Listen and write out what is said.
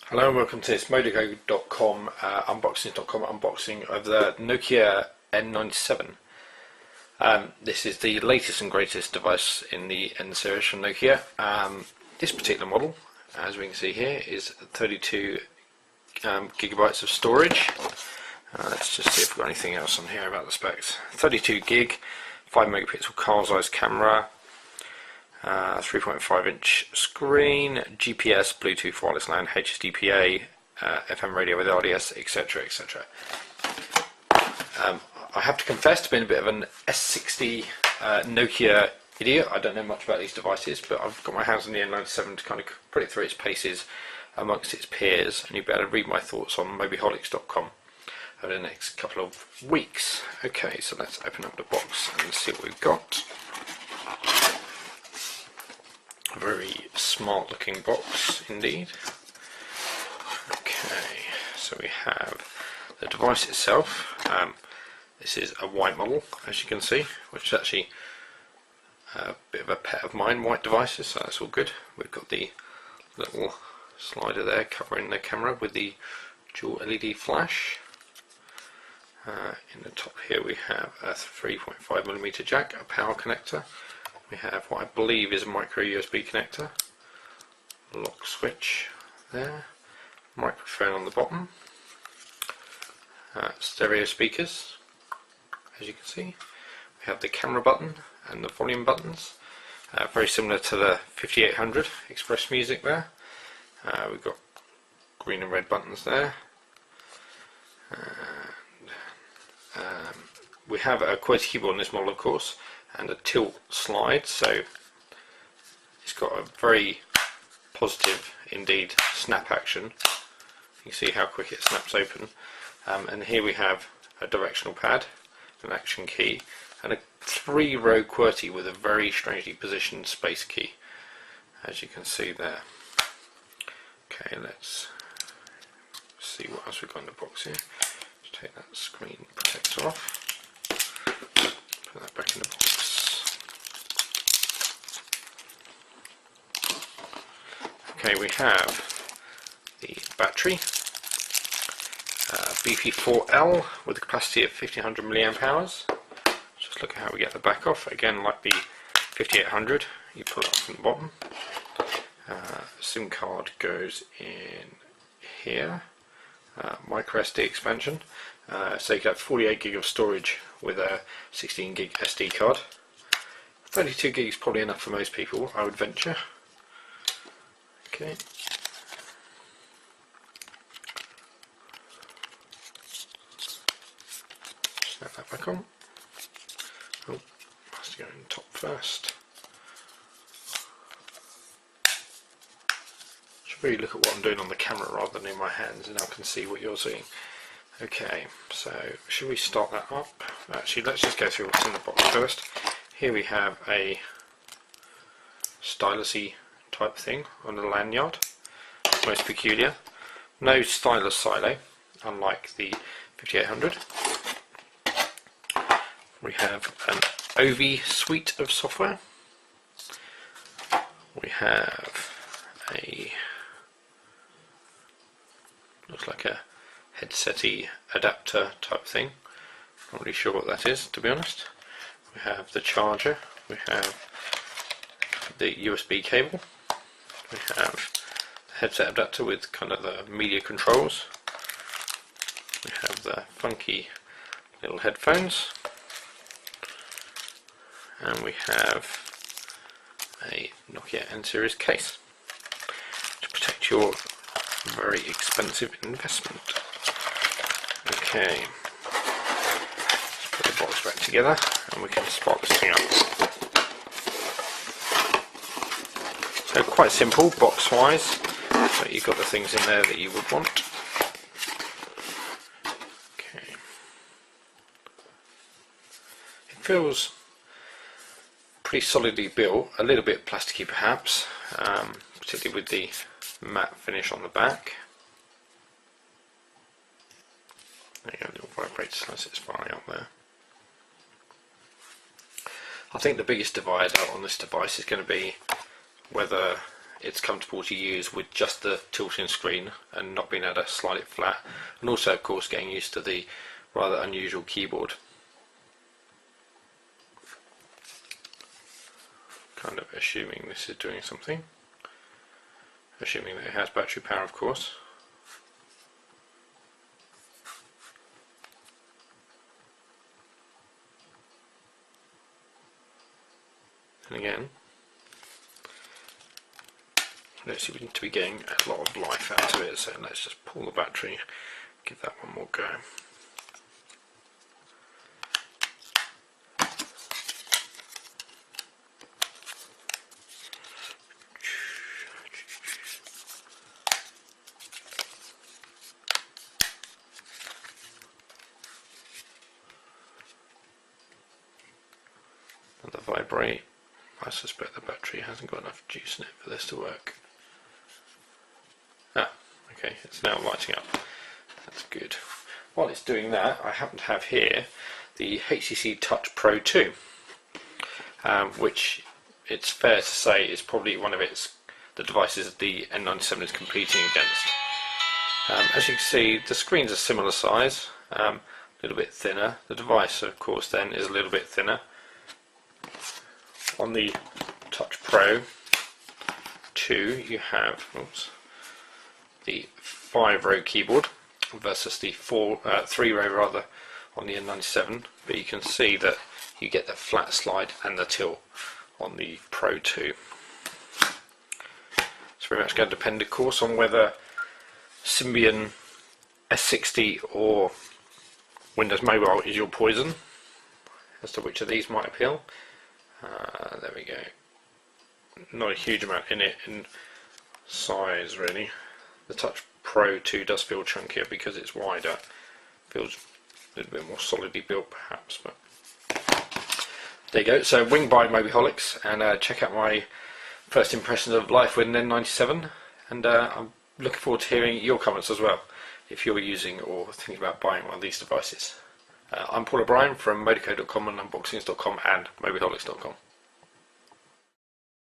Hello and welcome to this modogo.com unboxing of the Nokia N97. This is the latest and greatest device in the N series from Nokia. This particular model, as we can see here, is 32 gigabytes of storage. Let's just see if we've got anything else on here about the specs. 32 gig, 5 megapixel car's eyes camera, 3.5 inch screen, GPS, Bluetooth, wireless LAN, HDPA, FM radio with RDS, etc, etc. I have to confess to being a bit of an S60 Nokia idiot. I don't know much about these devices, but I've got my hands on the N97 to kind of put it through its paces amongst its peers, and you'll be able to read my thoughts on mobieholics.com over the next couple of weeks. Okay, so let's open up the box and see what we've got. A very smart looking box indeed. Okay, so we have the device itself. This is a white model, as you can see, which is actually a bit of a pet of mine, white devices, so that's all good. We've got the little slider there covering the camera with the dual LED flash. In the top here we have a 3.5mm jack, a power connector. We have what I believe is a micro USB connector, lock switch there, microphone on the bottom, stereo speakers, as you can see. We have the camera button and the volume buttons, very similar to the 5800 Express Music there. We've got green and red buttons there. We have a QWERTY keyboard on this model, of course, and a tilt slide, so it's got a very positive indeed snap action. You can see how quick it snaps open, and here we have a directional pad, an action key, and a 3-row QWERTY with a very strangely positioned space key, as you can see there. Okay, let's see what else we've got in the box here. Let's take that screen protector off, put that back in the box. Okay, we have the battery, BP4L with a capacity of 1500 mAh. Just look at how we get the back off. Again, like the 5800, you pull it off from the bottom. SIM card goes in here. Micro SD expansion, so you can have 48 gig of storage with a 16 gig SD card. 32 gig is probably enough for most people, I would venture. Okay. Snap that back on. Oh, has to go in the top first. Should really look at what I'm doing on the camera rather than in my hands, and I can see what you're seeing. Okay, so should we start that up? Actually, let's just go through what's in the box first. Here we have a stylus-y type thing on the lanyard. Most peculiar. No stylus silo, unlike the 5800. We have an OV suite of software. We have a, looks like a headset-y adapter type thing. Not really sure what that is, to be honest. We have the charger. We have the USB cable. We have the headset adapter with kind of the media controls. We have the funky little headphones. And we have a Nokia N series case to protect your very expensive investment. Okay, let's put the box back together and we can spot this thing up. So quite simple box wise, but you've got the things in there that you would want. Okay, it feels pretty solidly built, a little bit plasticky perhaps, particularly with the matte finish on the back. There you go, a little vibrator slice, it's fine up there. I think the biggest divider on this device is going to be whether it's comfortable to use with just the tilting screen and not being able to slide it flat, and also of course getting used to the rather unusual keyboard. Kind of assuming this is doing something, assuming that it has battery power of course. And again, let's see, we need to be getting a lot of life out of it, so let's just pull the battery, give that one more go. Another vibrate. I suspect the battery hasn't got enough juice in it for this to work. Ah, okay, it's now lighting up. That's good. While it's doing that, I happen to have here the HTC Touch Pro 2, which it's fair to say is probably one of the devices the N97 is competing against. As you can see, the screen's a similar size, a little bit thinner. The device, of course, then is a little bit thinner. On the Touch Pro 2 you have the 5-row keyboard versus the 3-row rather on the N97, but you can see that you get the flat slide and the tilt on the Pro 2. It's very much going to depend of course on whether Symbian S60 or Windows Mobile is your poison, as to which of these might appeal. There we go. Not a huge amount in it in size really. The Touch Pro 2 does feel chunkier because it's wider. Feels a little bit more solidly built perhaps, but there you go. So wing by Mobyholics, and check out my first impressions of life with an N97, and I'm looking forward to hearing your comments as well if you're using or thinking about buying one of these devices. I'm Paul O'Brien from modeco.com and unboxings.com and mobyholics.com.